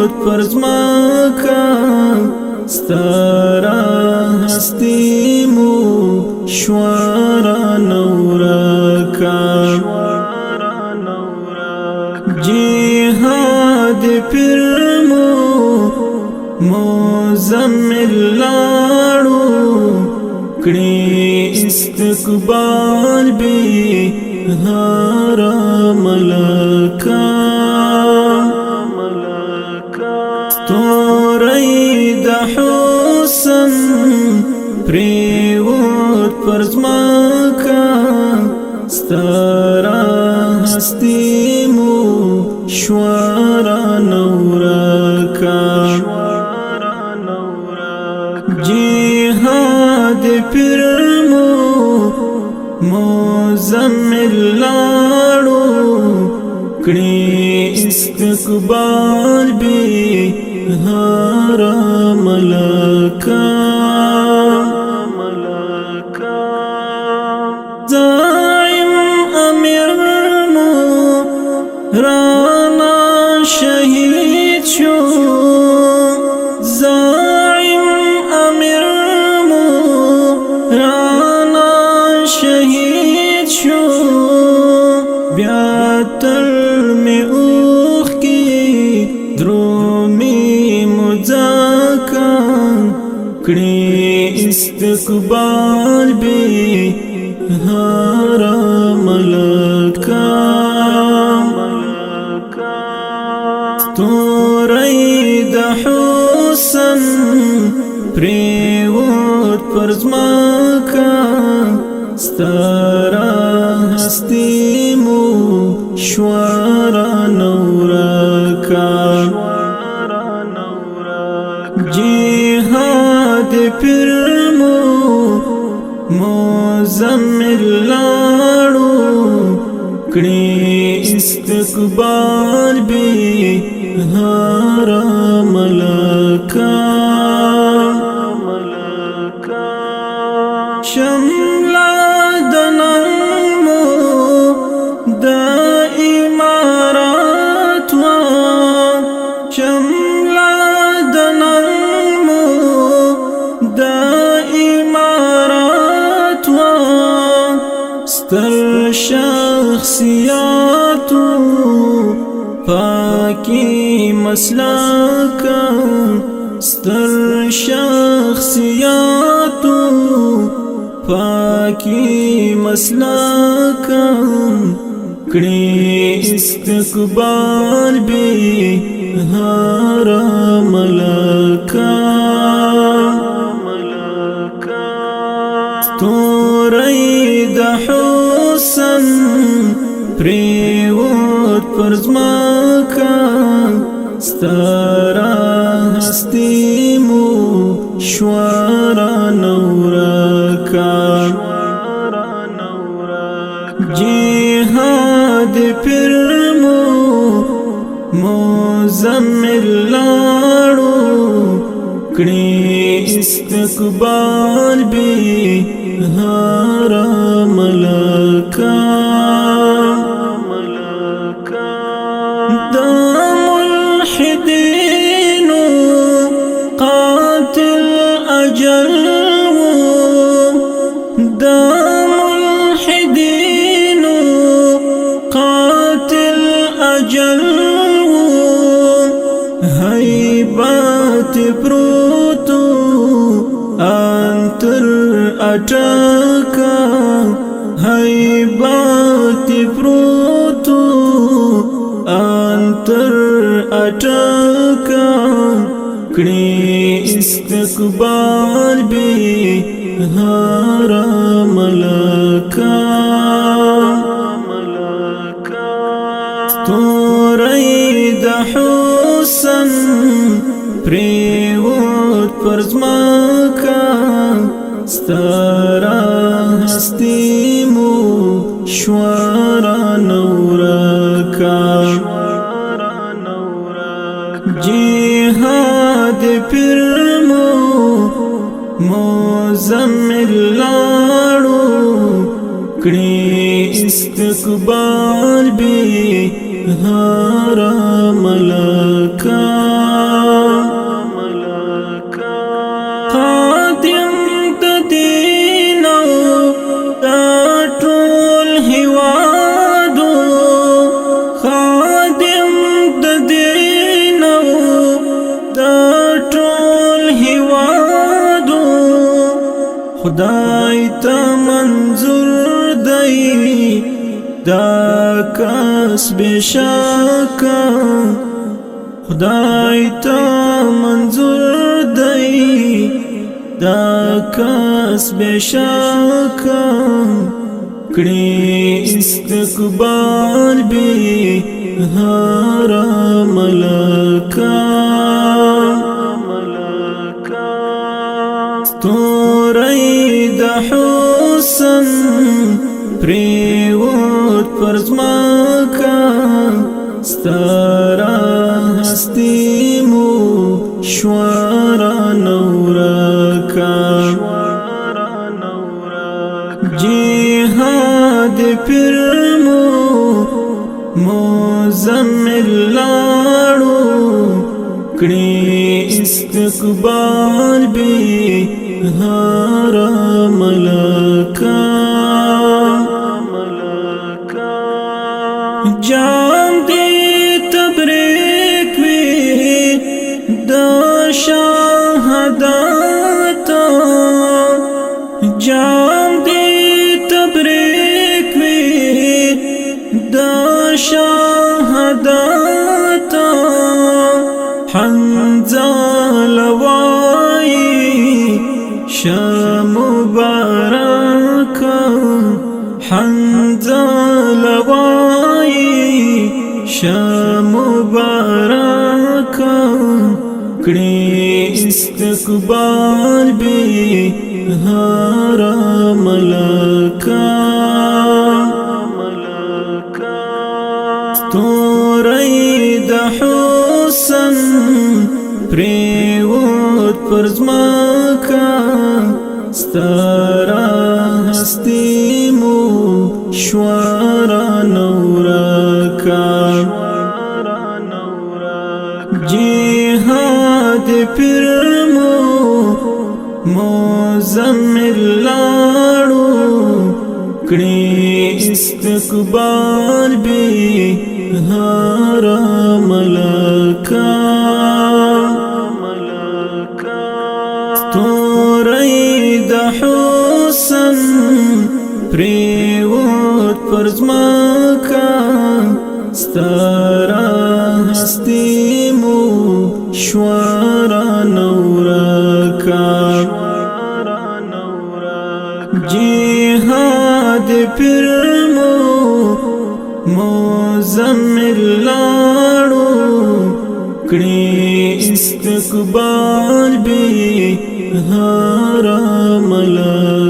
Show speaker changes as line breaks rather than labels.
پریوت پرزماکا ستارا هستی مو شوارا نورکا جهاد پرمو مزمل لاړو کړي استقبال به هر ملکا ستوري د حسن پریوت پرزماکا ستارا هستی مو شوارا نورکا جهاد پرمو مزمل لاړو کړي استقبال به هر ملکا زعیم امیر مو رانا شهید شو زعیم امیر مو رانا شهید شو بیا تر می اوخ کی درومی مزاکا کړي استقبال به هر ملکا ستوري د حسن پریوت پرزماکا ستارا هستی مو شوارا نورکا جهاد پرمو مزمل لاړو کړي استقبال به هر ملکا شملا دنمو دا امارات وا شملا دنمو دا امارات وا ستر شخصیاتو پاکی مسلکا ستر شخصیاتو پاکی مسلکا کړي استقبال به هر ملکا ستوري د حسن پریوت پرزماکا ستارا هستی مو شوارا نورکا جهاد پرمو مزمل لاړو کړي استقبال به هر ملکا د ملحدینو قاتل اجل د ملحدینو قاتل اجل هیبت پروتو انتر اٹکا هیبت پروتو انتر اٹکا کړي استقبال به هر ملکا ستوري د حسن پریوت پرزماکا ستارا هستی مو شوارا نورکا جهاد پرمو مزمل لاړو کړي استقبال به هر ملکا خدای ته منظور دی دا کس بشکا خدای ته منظور دی دا کس بشکا کړي استقبال به هر ملکا ستوري د حسن پریوت پرزماکا ستارا هستی مو شوارا نورکا جهاد پرمو مزمل لاړو کړي استقبال به هر ملکا جان دی تبریک وی دا شهادت جان دی تبریک وی دا شهادت حنزل وای شام مبارک حنزل وای شام مبارک کړي استقبال به هر ملکا ستوري د حسن پریوت پرزماکا ستارا هستی مو شوارا نورکا جهاد پرمو مزمل لاړو کړي استقبال به هر ملکا ستوري د حسن پریوت پرزماکا ستارا هستی مو شوارا نورکا جهاد پرمو مزمل لاړو کړي استقبال به هر ملکا